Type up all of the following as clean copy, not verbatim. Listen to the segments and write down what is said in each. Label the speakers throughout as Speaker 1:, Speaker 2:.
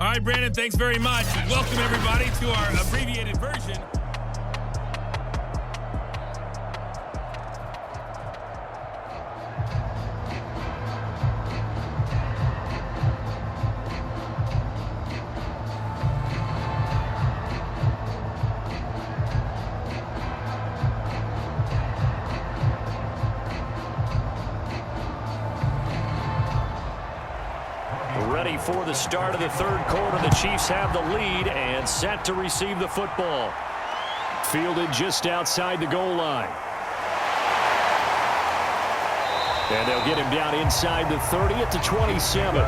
Speaker 1: All right, Brandon, thanks very much. Welcome, everybody, to our abbreviated version.
Speaker 2: Ready for the start of the third quarter. The Chiefs have the lead and set to receive the football. Fielded just outside the goal line. And they'll get him down inside the 30 at the 27.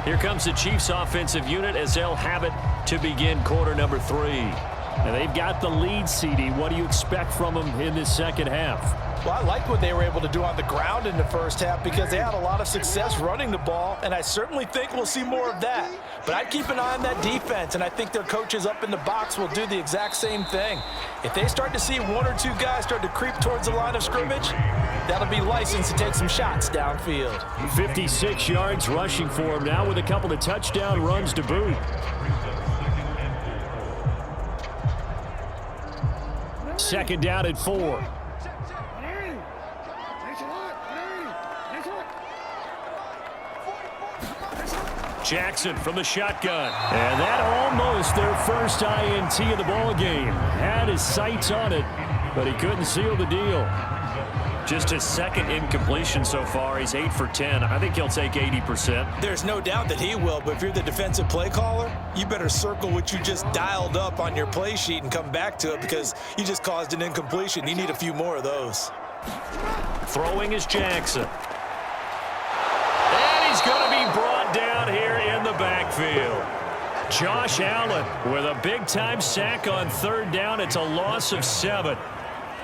Speaker 2: Here comes the Chiefs offensive unit as they'll have it to begin quarter number 3. And they've got the lead, CD. What do you expect from them in this second half?
Speaker 3: Well, I like what they were able to do on the ground in the first half because they had a lot of success running the ball, and I certainly think we'll see more of that. But I'd keep an eye on that defense, and I think their coaches up in the box will do the exact same thing. If they start to see one or two guys start to creep towards the line of scrimmage, that'll be license to take some shots downfield.
Speaker 2: 56 yards rushing for him now with a couple of touchdown runs to boot. Second down at 4. Jackson from the shotgun. And that almost their first INT of the ball game. Had his sights on it, but he couldn't seal the deal. Just his second incompletion so far. He's 8 for 10. I think he'll take 80%.
Speaker 3: There's no doubt that he will, but if you're the defensive play caller, you better circle what you just dialed up on your play sheet and come back to it because you just caused an incompletion. You need a few more of those.
Speaker 2: Throwing is Jackson. And he's going to be brought down here in the backfield. Josh Allen with a big-time sack on third down. It's a loss of 7.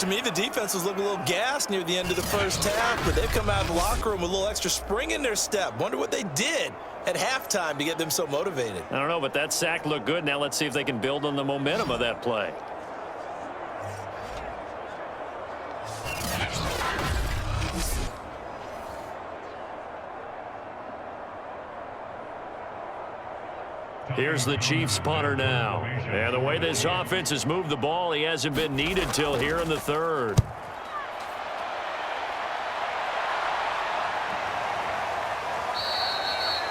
Speaker 3: To me, the defense was looking a little gassed near the end of the first half, but they've come out of the locker room with a little extra spring in their step. Wonder what they did at halftime to get them so motivated.
Speaker 2: I don't know, but that sack looked good. Now let's see if they can build on the momentum of that play. Here's the Chiefs punter now. And the way this offense has moved the ball, he hasn't been needed till here in the third.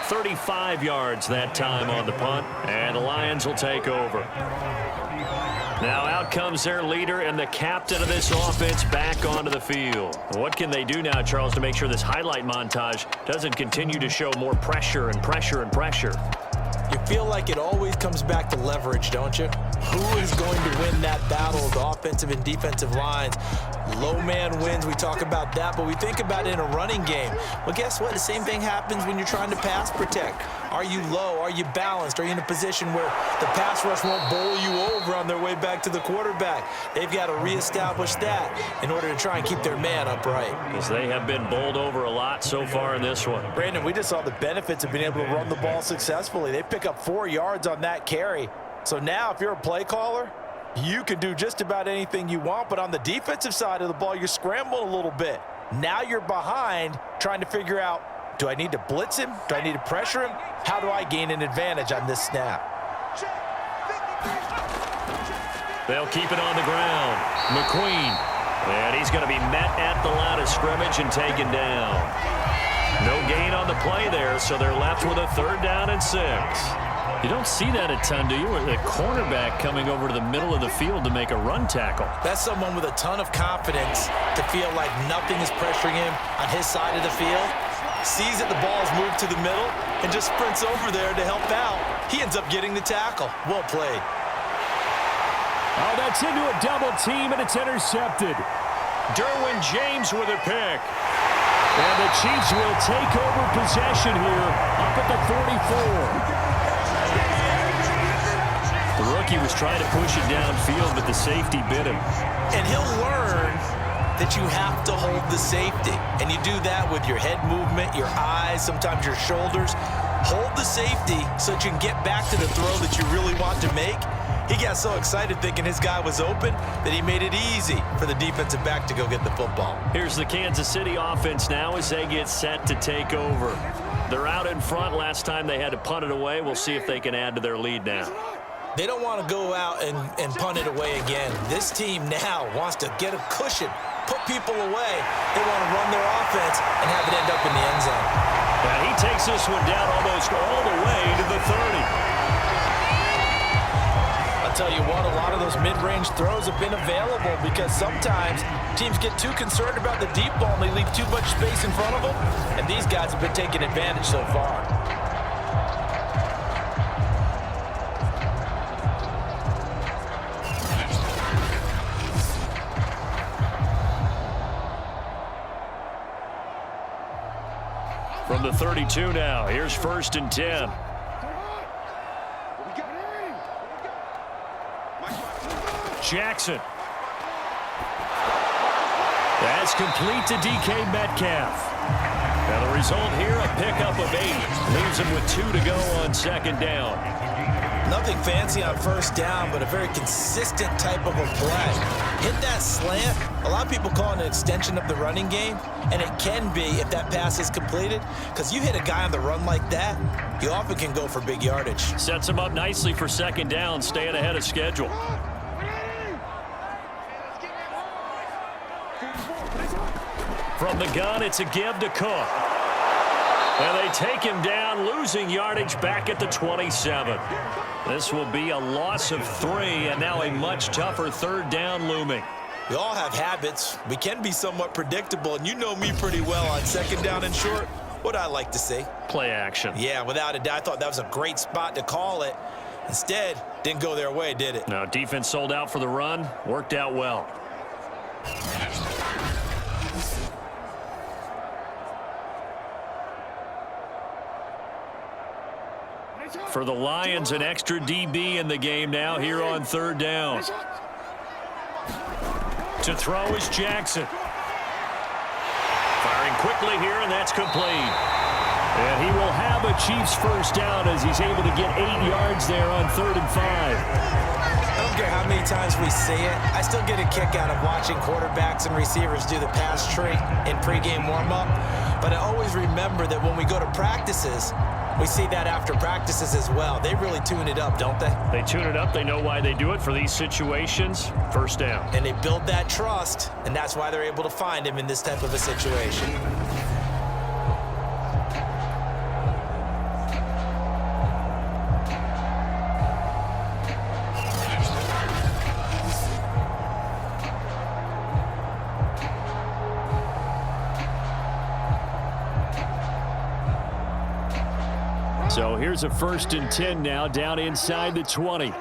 Speaker 2: "35 yards that time on the punt, and the Lions will take over. Now out comes their leader and the captain of this offense back onto the field. What can they do now, Charles, to make sure this highlight montage doesn't continue to show more pressure and pressure and pressure?
Speaker 3: You feel like it always comes back to leverage, don't you? Who is going to win that battle of the offensive and defensive lines? Low man wins. We talk about that, but we think about it in a running game. Well, guess what? The same thing happens when you're trying to pass protect. Are you low? Are you balanced? Are you in a position where the pass rush won't bowl you over on their way back to the quarterback? They've got to reestablish that in order to try and keep their man upright.
Speaker 2: Because they have been bowled over a lot so far in this one.
Speaker 3: Brandon, we just saw the benefits of being able to run the ball successfully. They pick up 4 yards on that carry. So now if you're a play caller, you can do just about anything you want, but on the defensive side of the ball, you're scrambling a little bit. Now you're behind trying to figure out, do I need to blitz him? Do I need to pressure him? How do I gain an advantage on this snap?
Speaker 2: They'll keep it on the ground. McQueen. And he's going to be met at the line of scrimmage and taken down. No gain on the play there, so they're left with a 3rd down and 6. You don't see that a ton, do you? A cornerback coming over to the middle of the field to make a run tackle.
Speaker 3: That's someone with a ton of confidence to feel like nothing is pressuring him on his side of the field. Sees that the ball is moved to the middle and just sprints over there to help out. He ends up getting the tackle. Well played.
Speaker 2: Oh, that's into a double team, and it's intercepted. Derwin James with a pick. And the Chiefs will take over possession here up at the 44. The rookie was trying to push it downfield, but the safety bit him.
Speaker 3: And he'll learn that you have to hold the safety. And you do that with your head movement, your eyes, sometimes your shoulders. Hold the safety so that you can get back to the throw that you really want to make. He got so excited thinking his guy was open that he made it easy for the defensive back to go get the football.
Speaker 2: Here's the Kansas City offense now as they get set to take over. They're out in front. Last time they had to punt it away. We'll see if they can add to their lead now.
Speaker 3: They don't want to go out and punt it away again. This team now wants to get a cushion, put people away. They want to run their offense and have it end up in the end zone.
Speaker 2: And he takes this one down almost all the way to the 30.
Speaker 3: I'll tell you what, a lot of those mid-range throws have been available because sometimes teams get too concerned about the deep ball and they leave too much space in front of them, and these guys have been taking advantage so far.
Speaker 2: From the 32 now, here's 1st and 10. Jackson. That's complete to DK Metcalf. Now the result here, a pickup of 8. Leaves him with 2 to go on 2nd down.
Speaker 3: Nothing fancy on 1st down, but a very consistent type of a play. Hit that slant. A lot of people call it an extension of the running game, and it can be if that pass is completed, because you hit a guy on the run like that, you often can go for big yardage.
Speaker 2: Sets him up nicely for 2nd down, staying ahead of schedule. From the gun, it's a give to Cook. And they take him down, losing yardage back at the 27. This will be a loss of 3, and now a much tougher 3rd down looming.
Speaker 3: We all have habits. We can be somewhat predictable, and you know me pretty well on 2nd down and short. What I like to see.
Speaker 2: Play action.
Speaker 3: Yeah, without a doubt. I thought that was a great spot to call it. Instead, didn't go their way, did it?
Speaker 2: No, defense sold out for the run. Worked out well. For the Lions, an extra DB in the game now here on 3rd down. To throw is Jackson. Firing quickly here, and that's complete. And he will have a Chiefs 1st down as he's able to get 8 yards there on 3rd and 5.
Speaker 3: I don't care how many times we see it. I still get a kick out of watching quarterbacks and receivers do the pass tree in pregame warm-up. But I always remember that when we go to practices, we see that after practices as well. They really tune it up, don't they?
Speaker 2: They tune it up. They know why they do it for these situations. 1st down.
Speaker 3: And they build that trust, and that's why they're able to find him in this type of a situation.
Speaker 2: So here's a 1st and 10 now, down inside the 20.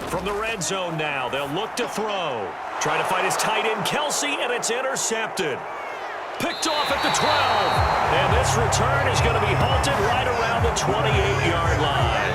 Speaker 2: From the red zone now, they'll look to throw. Trying to find his tight end, Kelsey, and it's intercepted. Picked off at the 12. And this return is going to be halted right around the 28-yard line.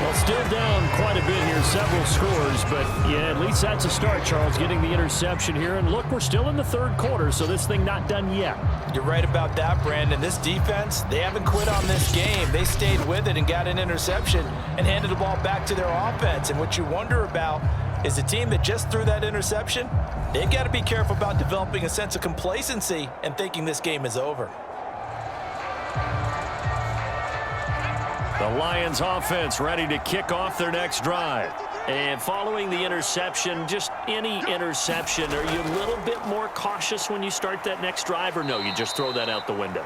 Speaker 2: Well, still down quite a bit here, several scores, but yeah, at least that's a start, Charles, getting the interception here. And look, we're still in the 3rd quarter, so this thing not done yet.
Speaker 3: You're right about that, Brandon. This defense, they haven't quit on this game. They stayed with it and got an interception and handed the ball back to their offense. And what you wonder about is the team that just threw that interception, they've got to be careful about developing a sense of complacency and thinking this game is over.
Speaker 2: The Lions offense ready to kick off their next drive. And following the interception, just any interception, are you a little bit more cautious when you start that next drive, or no, you just throw that out the window?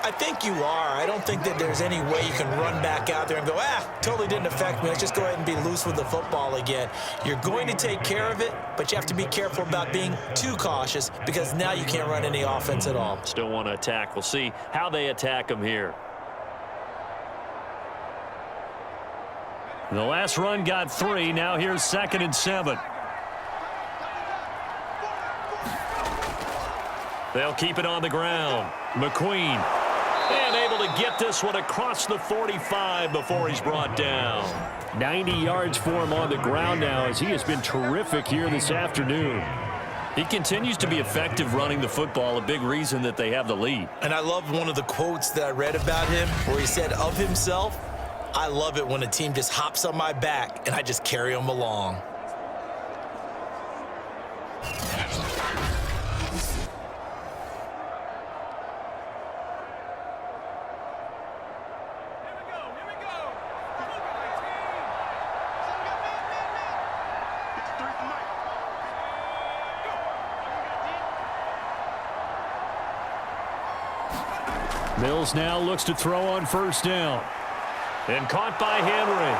Speaker 3: I think you are. I don't think that there's any way you can run back out there and go, totally didn't affect me. Let's just go ahead and be loose with the football again. You're going to take care of it, but you have to be careful about being too cautious because now you can't run any offense at all.
Speaker 2: Still want to attack. We'll see how they attack them here. The last run got 3. Now here's 2nd and 7. They'll keep it on the ground. McQueen. And able to get this one across the 45 before he's brought down. 90 yards for him on the ground now as he has been terrific here this afternoon. He continues to be effective running the football, a big reason that they have the lead.
Speaker 3: And I love one of the quotes that I read about him where he said of himself, I love it when a team just hops on my back and I just carry them along.
Speaker 2: Mills now looks to throw on first down. And caught by Henry.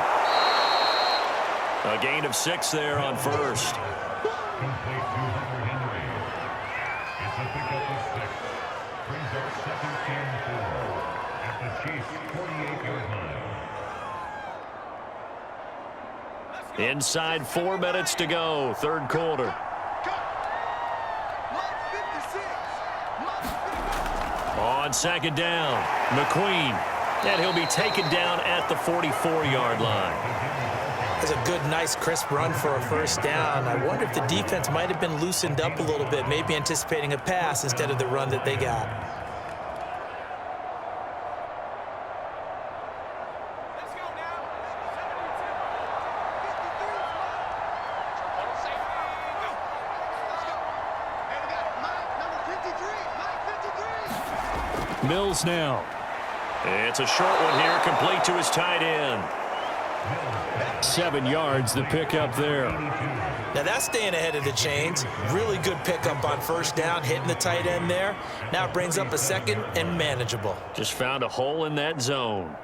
Speaker 2: A gain of 6 there on first.
Speaker 4: It's a pickup of 6. Brings our second and 4 at the Chiefs' 48-yard line.
Speaker 2: Inside 4 minutes to go, third quarter. On second down, McQueen. And he'll be taken down at the 44-yard line.
Speaker 3: That's a good, nice, crisp run for a first down. I wonder if the defense might have been loosened up a little bit, maybe anticipating a pass instead of the run that they got.
Speaker 2: Mills now. It's a short one here, complete to his tight end. 7 yards, the pickup there.
Speaker 3: Now that's staying ahead of the chains. Really good pickup on first down, hitting the tight end there. Now it brings up a second and manageable.
Speaker 2: Just found a hole in that zone.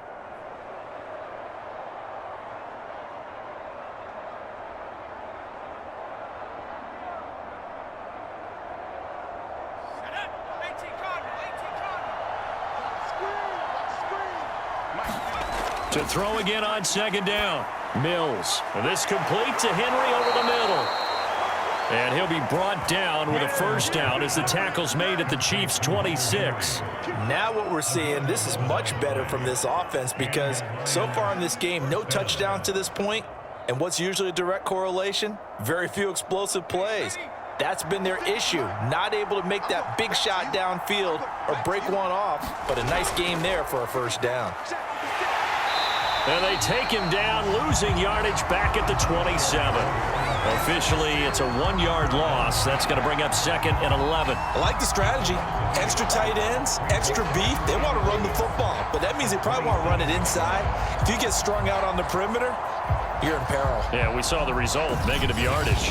Speaker 2: To throw again on second down. Mills. And this complete to Henry over the middle. And he'll be brought down with a first down as the tackle's made at the Chiefs' 26.
Speaker 3: Now what we're seeing, this is much better from this offense because so far in this game, no touchdown to this point. And what's usually a direct correlation? Very few explosive plays. That's been their issue. Not able to make that big shot downfield or break one off. But a nice game there for a first down.
Speaker 2: And they take him down, losing yardage back at the 27. Officially, it's a 1-yard loss. That's going to bring up second and 11.
Speaker 3: I like the strategy. Extra tight ends, extra beef. They want to run the football, but that means they probably want to run it inside. If you get strung out on the perimeter, you're in peril.
Speaker 2: Yeah, we saw the result, negative yardage.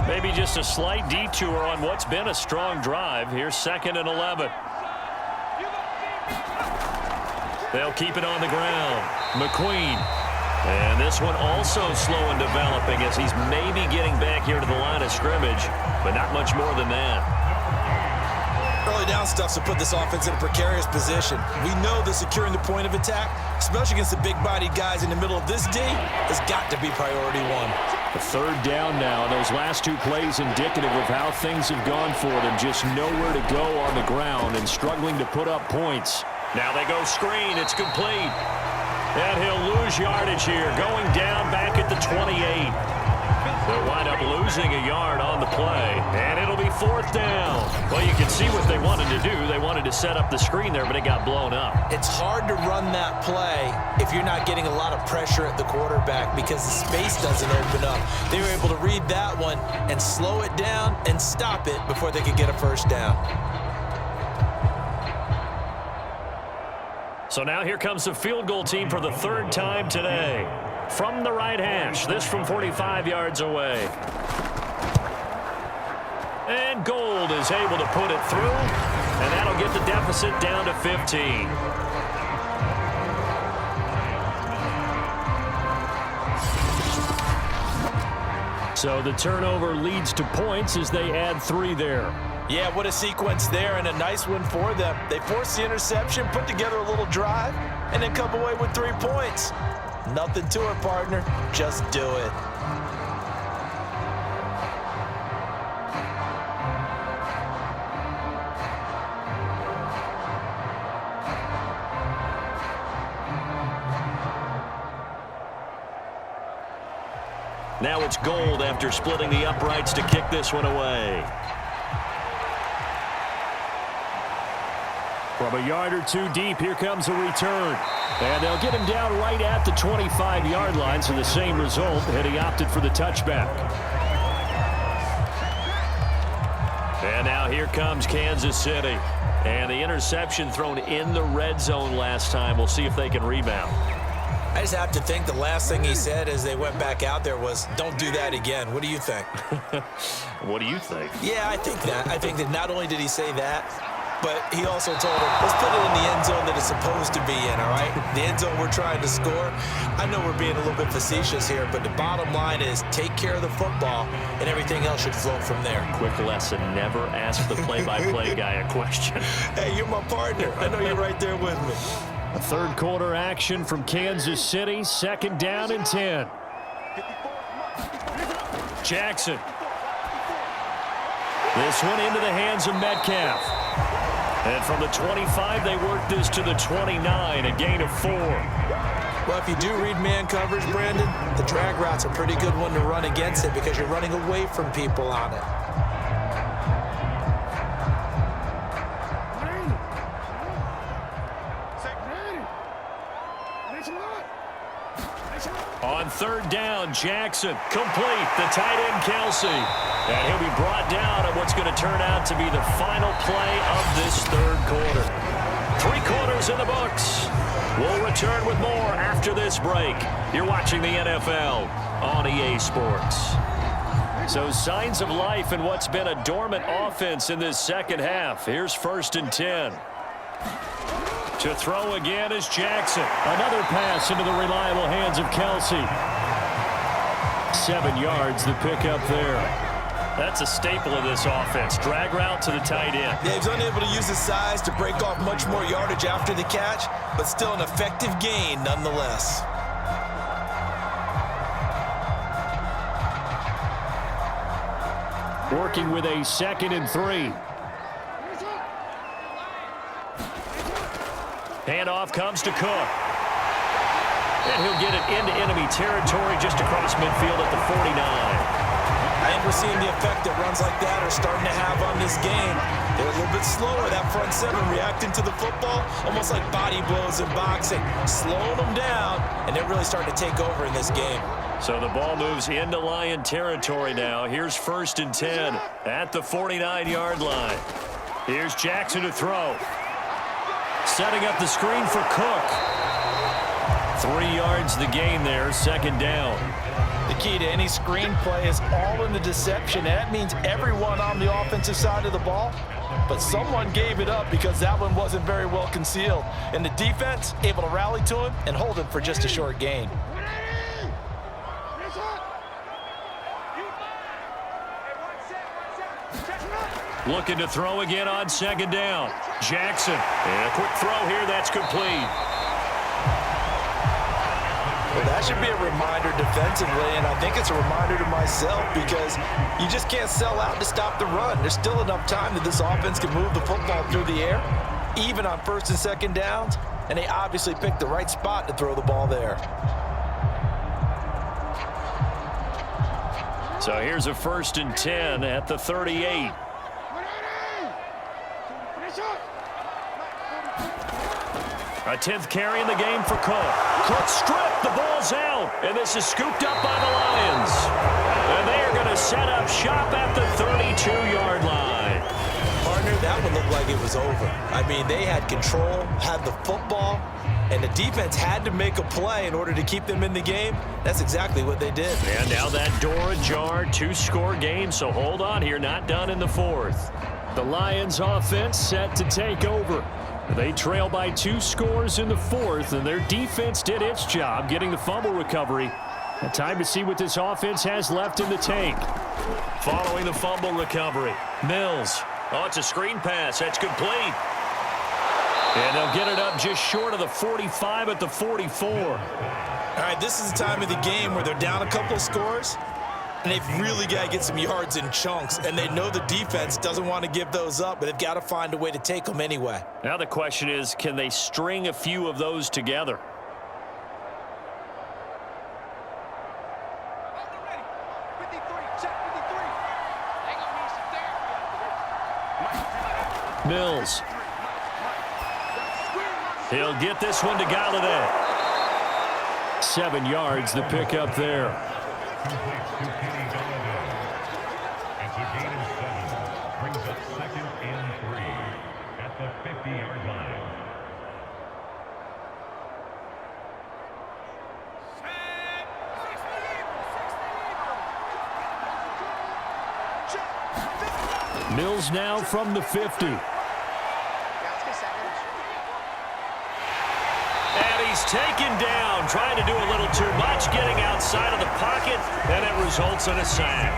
Speaker 2: Maybe just a slight detour on what's been a strong drive. Here's second and 11. They'll keep it on the ground. McQueen. And this one also slow in developing as he's maybe getting back here to the line of scrimmage, but not much more than that.
Speaker 3: Early down stuff's to put this offense in a precarious position. We know that securing the point of attack, especially against the big-bodied guys in the middle of this D, has got to be priority one.
Speaker 2: The third down now, and those last 2 plays indicative of how things have gone for them. Just nowhere to go on the ground and struggling to put up points. Now they go screen. It's complete. And he'll lose yardage here, going down back at the 28. They'll wind up losing a yard on the play, and it'll be fourth down. Well, you can see what they wanted to do. They wanted to set up the screen there, but it got blown up.
Speaker 3: It's hard to run that play if you're not getting a lot of pressure at the quarterback because the space doesn't open up. They were able to read that one and slow it down and stop it before they could get a first down.
Speaker 2: So now here comes the field goal team for the 3rd time today. From the right hash, this from 45 yards away. And Gold is able to put it through, and that'll get the deficit down to 15. So the turnover leads to points as they add 3 there.
Speaker 3: Yeah, what a sequence there, and a nice one for them. They forced the interception, put together a little drive, and then come away with 3 points. Nothing to it, partner. Just do it.
Speaker 2: Now it's Gold after splitting the uprights to kick this one away. From a yard or two deep, here comes a return. And they'll get him down right at the 25-yard line, so the same result, and he opted for the touchback. And now here comes Kansas City. And the interception thrown in the red zone last time. We'll see if they can rebound.
Speaker 3: I just have to think the last thing he said as they went back out there was, don't do that again. What do you think?
Speaker 2: What do you think?
Speaker 3: Yeah, I think that. I think that not only did he say that, but he also told him, let's put it in the end zone that it's supposed to be in, all right? The end zone we're trying to score. I know we're being a little bit facetious here, but the bottom line is take care of the football, and everything else should flow from there.
Speaker 2: Quick lesson, never ask the play-by-play guy a question.
Speaker 3: Hey, you're my partner. I know you're right there with me.
Speaker 2: A third quarter action from Kansas City, 2nd down and 10. Jackson. This one into the hands of Metcalf. And from the 25, they work this to the 29, a gain of 4.
Speaker 3: Well, if you do read man coverage, Brandon, the drag route's a pretty good one to run against it because you're running away from people on it.
Speaker 2: On 3rd down, Jackson, complete, the tight end Kelsey. And he'll be brought down on what's going to turn out to be the final play of this 3rd quarter. 3 quarters in the books. We'll return with more after this break. You're watching the NFL on EA Sports. So signs of life in what's been a dormant offense in this second half. Here's 1st and 10. To throw again is Jackson. Another pass into the reliable hands of Kelsey. 7 yards, the pickup there. That's a staple of this offense. Drag route to the tight end.
Speaker 3: Yeah, he's unable to use his size to break off much more yardage after the catch, but still an effective gain nonetheless.
Speaker 2: Working with a 2nd and 3. Handoff comes to Cook. And he'll get it into enemy territory just across midfield at the 49.
Speaker 3: I think we're seeing the effect that runs like that are starting to have on this game. They're a little bit slower, that front 7 reacting to the football, almost like body blows in boxing, slowing them down, and they're really starting to take over in this game.
Speaker 2: So the ball moves into Lion territory now. Here's 1st and 10 at the 49-yard line. Here's Jackson to throw. Setting up the screen for Cook. 3 yards the gain there, 2nd down.
Speaker 3: The key to any screen play is all in the deception. That means everyone on the offensive side of the ball, but someone gave it up because that one wasn't very well concealed. And the defense able to rally to him and hold him for just a short gain.
Speaker 2: Looking to throw again on 2nd down. Jackson. And a quick throw here, that's complete.
Speaker 3: Well, that should be a reminder defensively, and I think it's a reminder to myself because you just can't sell out to stop the run. There's still enough time that this offense can move the football through the air, even on 1st and 2nd downs, and they obviously picked the right spot to throw the ball there.
Speaker 2: So here's a 1st and 10 at the 38. A 10th carry in the game for Cook. Cook stripped, the ball's out, and this is scooped up by the Lions. And they are going to set up shop at the 32-yard line.
Speaker 3: Partner, that one looked like it was over. I mean, they had control, had the football, and the defense had to make a play in order to keep them in the game. That's exactly what they did.
Speaker 2: And now that door ajar, 2-score game, so hold on here, not done in the 4th. The Lions offense set to take over. They trail by 2 scores in the 4th, and their defense did its job getting the fumble recovery. A time to see what this offense has left in the tank. Following the fumble recovery, Mills. Oh, it's a screen pass. That's complete. And they'll get it up just short of the 45 at the 44.
Speaker 3: All right, this is the time of the game where they're down a couple of scores, and they've really got to get some yards in chunks, and they know the defense doesn't want to give those up, but they've got to find a way to take them anyway.
Speaker 2: Now the question is, can they string a few of those together? Mills. He'll get this one to Galladay. 7 yards, the pickup there.
Speaker 4: Completes to Kenny Galladay. It's a gain of 7. Brings up 2nd and 3 at the 50-yard line.
Speaker 2: Mills now from the 50. And he's taken down, trying to do a little too much, getting outside of the pocket, and it results in a sack.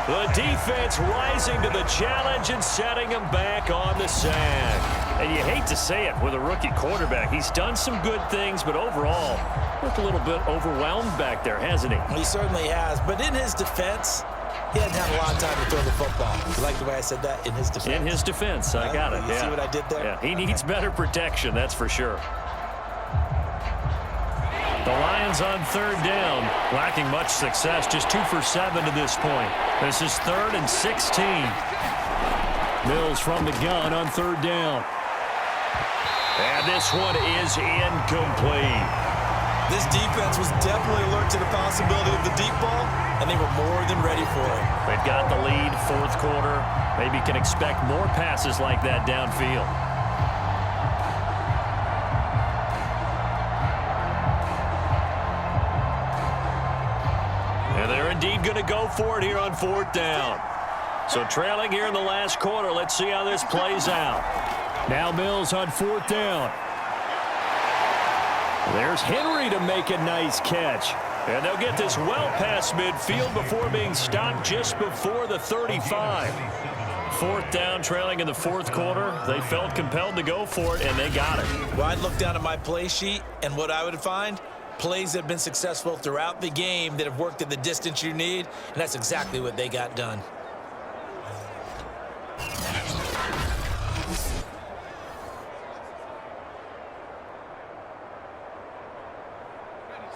Speaker 2: The defense rising to the challenge and setting him back on the sack. And you hate to say it with a rookie quarterback. He's done some good things, but overall, looked a little bit overwhelmed back there, hasn't he?
Speaker 3: He certainly has, but in his defense, he hadn't had a lot of time to throw the football. You like the way I said that? In his defense.
Speaker 2: In his defense, I got it.
Speaker 3: You see what I did there?
Speaker 2: Yeah, he needs better protection, that's for sure. The Lions on 3rd down, lacking much success, just 2 for 7 to this point. This is 3rd and 16. Mills from the gun on 3rd down. And this one is incomplete.
Speaker 3: This defense was definitely alert to the possibility of the deep ball, and they were more than ready for it.
Speaker 2: They've got the lead, 4th quarter. Maybe can expect more passes like that downfield. And they're indeed going to go for it here on 4th down. So trailing here in the last quarter. Let's see how this plays out. Now Mills on 4th down. There's Henry to make a nice catch. And they'll get this well past midfield before being stopped just before the 35. 4th down, trailing in the 4th quarter. They felt compelled to go for it, and they got it.
Speaker 3: Well, I'd look down at my play sheet, and what I would find, plays that have been successful throughout the game that have worked at the distance you need, and that's exactly what they got done.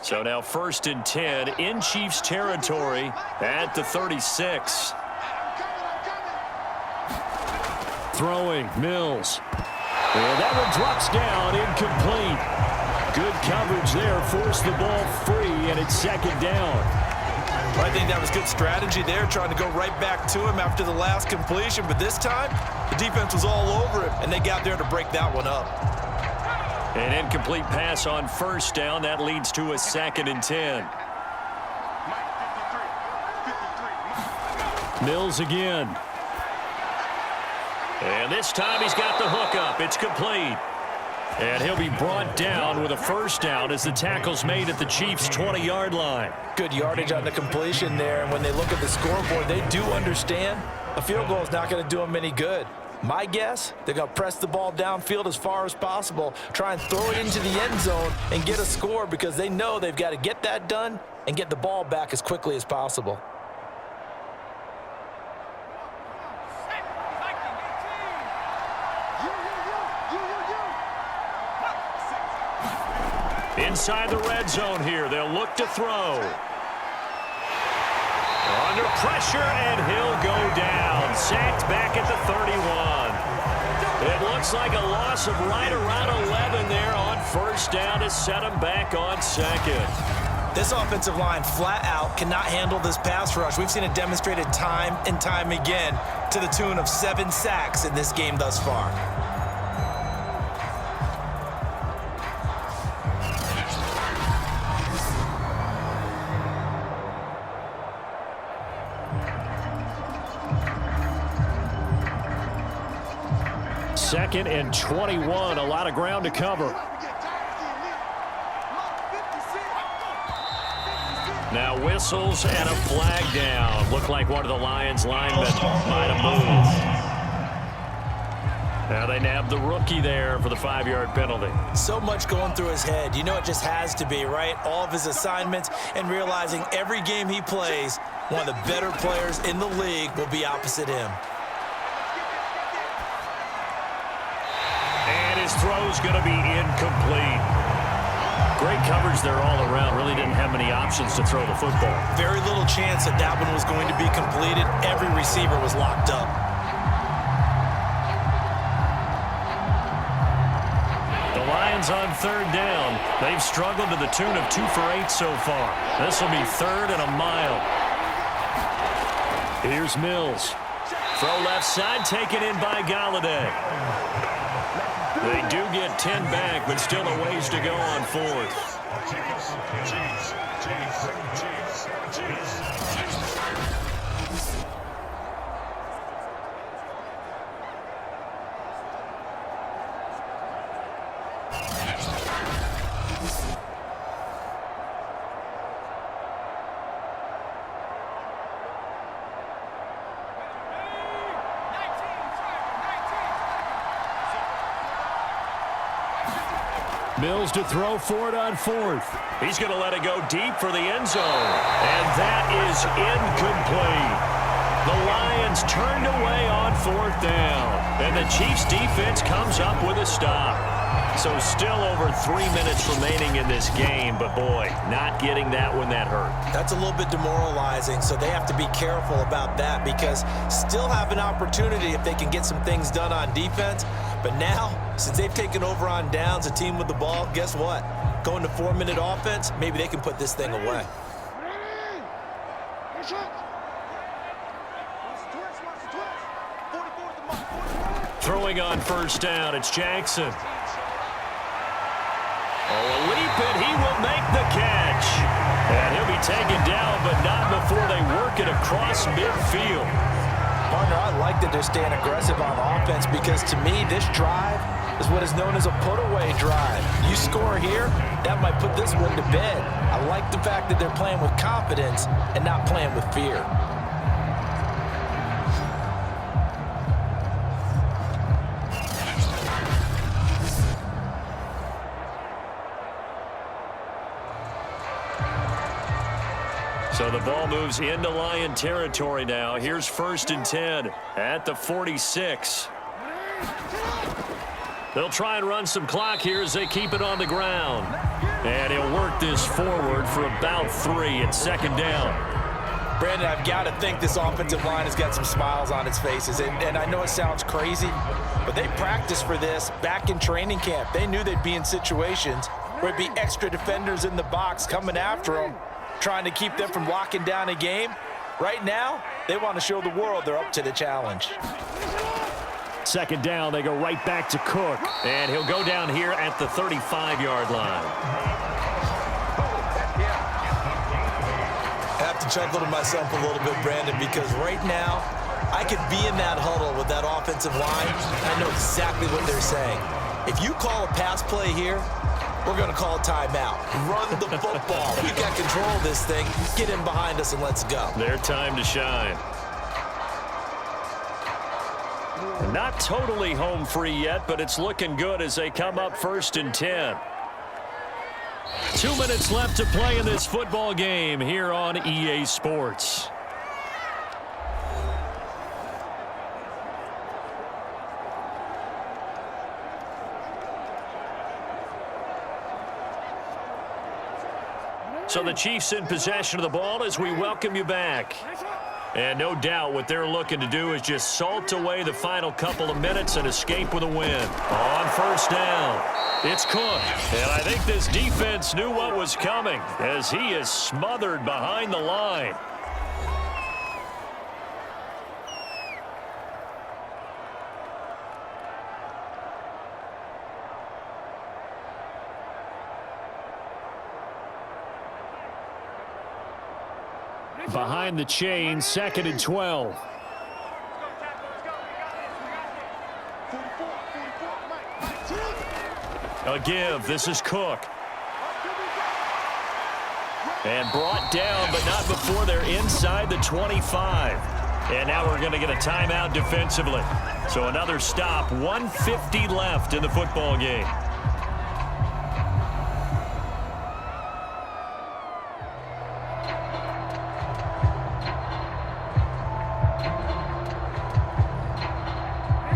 Speaker 2: So now 1st and 10 in Chiefs territory at the 36. Throwing, Mills. And that one drops down, incomplete. Good coverage there, forced the ball free, and it's 2nd down.
Speaker 3: Well, I think that was good strategy there, trying to go right back to him after the last completion, but this time, the defense was all over him, and they got there to break that one up.
Speaker 2: An incomplete pass on 1st down. That leads to a 2nd and 10. Mills again. And this time he's got the hook up. It's complete. And he'll be brought down with a 1st down as the tackle's made at the Chiefs' 20-yard line.
Speaker 3: Good yardage on the completion there, and when they look at the scoreboard, they do understand a field goal is not going to do them any good. My guess, they're going to press the ball downfield as far as possible, try and throw it into the end zone and get a score because they know they've got to get that done and get the ball back as quickly as possible.
Speaker 2: Inside the red zone here, they'll look to throw. Under pressure, and he'll go down. Sacked back at the 31. It looks like a loss of right around 11 there on 1st down to set him back on 2nd.
Speaker 3: This offensive line flat out cannot handle this pass rush. We've seen it demonstrated time and time again to the tune of 7 sacks in this game thus far.
Speaker 2: Second and 21, a lot of ground to cover. Now whistles and a flag down. Looked like one of the Lions linemen might have moved. Now they nabbed the rookie there for the 5-yard penalty.
Speaker 3: So much going through his head. You know it just has to be, right? All of his assignments and realizing every game he plays, one of the better players in the league will be opposite him.
Speaker 2: And his throw's going to be incomplete. Great coverage there all around. Really didn't have many options to throw the football.
Speaker 3: Very little chance that that one was going to be completed. Every receiver was locked up.
Speaker 2: Bills on third down. They've struggled to the tune of 2 for 8 so far. This will be 3rd and a mile. Here's Mills. Throw left side, taken in by Galladay. They do get 10 back, but still a ways to go on 4th. Mills to throw for it on 4th. He's going to let it go deep for the end zone. And that is incomplete. The Lions turned away on 4th down. And the Chiefs defense comes up with a stop. So still over 3 minutes remaining in this game. But boy, not getting that one that hurt.
Speaker 3: That's a little bit demoralizing, so they have to be careful about that because still have an opportunity if they can get some things done on defense. But now, since they've taken over on downs, a team with the ball, guess what? Going to 4-minute offense, maybe they can put this thing away.
Speaker 2: Throwing on first down, it's Jackson. Oh, a leap, and he will make the catch. And he'll be taken down, but not before they work it across midfield.
Speaker 3: Partner, I like that they're staying aggressive on offense because to me, this drive is what is known as a put-away drive. You score here, that might put this one to bed. I like the fact that they're playing with confidence and not playing with fear.
Speaker 2: So the ball moves into Lion territory now. Here's 1st and 10 at the 46. They'll try and run some clock here as they keep it on the ground. And he'll work this forward for about 3 at 2nd down.
Speaker 3: Brandon, I've got to think this offensive line has got some smiles on its faces. And I know it sounds crazy, but they practiced for this back in training camp. They knew they'd be in situations where it'd be extra defenders in the box coming after them, trying to keep them from locking down a game. Right now, they want to show the world they're up to the challenge.
Speaker 2: 2nd down, they go right back to Cook. And he'll go down here at the 35-yard line.
Speaker 3: I have to chuckle to myself a little bit, Brandon, because right now, I could be in that huddle with that offensive line. I know exactly what they're saying. If you call a pass play here, we're going to call a timeout. Run the football. We got control of this thing. Get in behind us and let's go.
Speaker 2: Their time to shine. Not totally home free yet, but it's looking good as they come up 1st and 10. 2 minutes left to play in this football game here on EA Sports. So the Chiefs in possession of the ball as we welcome you back. And no doubt what they're looking to do is just salt away the final couple of minutes and escape with a win. On 1st down, it's Cook. And I think this defense knew what was coming as he is smothered behind the line. Behind the chain, 2nd and 12. A give. This is Cook. And brought down, but not before they're inside the 25. And now we're going to get a timeout defensively. So another stop. 1:50 left in the football game.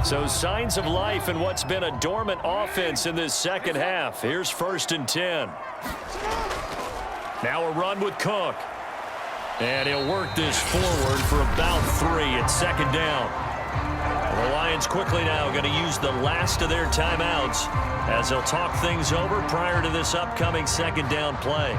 Speaker 2: So signs of life in what's been a dormant offense in this second half. Here's 1st and 10. Now a run with Cook. And he'll work this forward for about 3 at 2nd down. The Lions quickly now going to use the last of their timeouts as they'll talk things over prior to this upcoming second down play.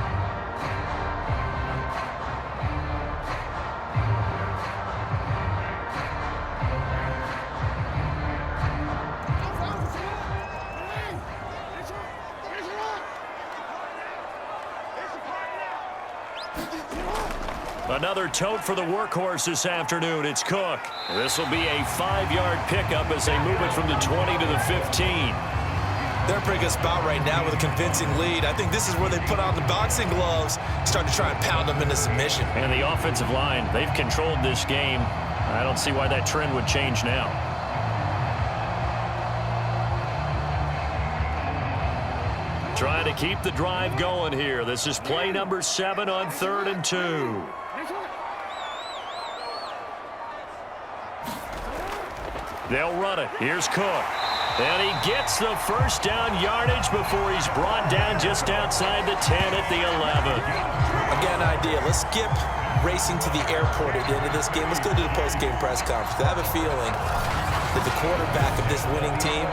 Speaker 2: Another tote for the workhorse this afternoon. It's Cook. This will be a 5-yard pickup as they move it from the 20 to the 15.
Speaker 3: They're in a pretty good spot right now with a convincing lead. I think this is where they put on the boxing gloves, start to try and pound them into submission.
Speaker 2: And the offensive line, they've controlled this game. I don't see why that trend would change now. Trying to keep the drive going here. This is play number 7 on 3rd and 2. They'll run it. Here's Cook. And he gets the first down yardage before he's brought down just outside the 10 at the 11.
Speaker 3: Again, idea. Let's skip racing to the airport at the end of this game. Let's go to the post-game press conference. I have a feeling that the quarterback of this winning team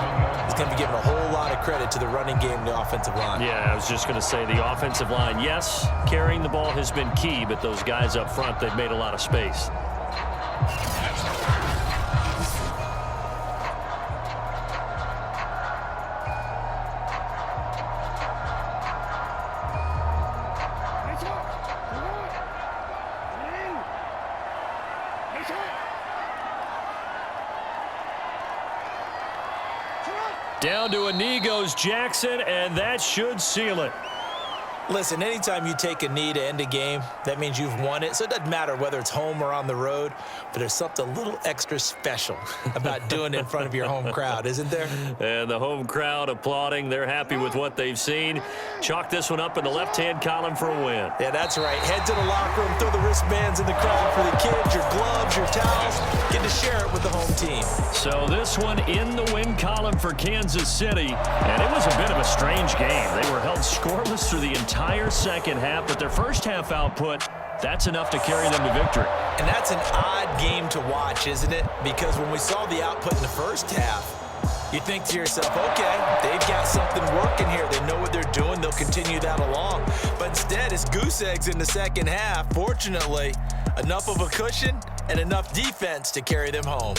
Speaker 3: is going to be giving a whole lot of credit to the running game and the offensive line.
Speaker 2: Yeah, I was just going to say the offensive line, yes, carrying the ball has been key, but those guys up front, they've made a lot of space. Down to a knee goes Jackson, and that should seal it.
Speaker 3: Listen, anytime you take a knee to end a game, that means you've won it. So it doesn't matter whether it's home or on the road, but there's something a little extra special about doing it in front of your home crowd, isn't there?
Speaker 2: And the home crowd applauding. They're happy with what they've seen. Chalk this one up in the left-hand column for a win.
Speaker 3: Yeah, that's right. Head to the locker room, throw the wristbands in the crowd for the kids, your gloves, your towels. Get to share it with the home team.
Speaker 2: So this one in the win column for Kansas City. And it was a bit of a strange game. They were held scoreless through the entire second half, but their first half output, that's enough to carry them to victory.
Speaker 3: And that's an odd game to watch, isn't it? Because when we saw the output in the first half, you think to yourself, okay, they've got something working here. They know what they're doing. They'll continue that along. But instead, it's goose eggs in the second half. Fortunately, enough of a cushion and enough defense to carry them home.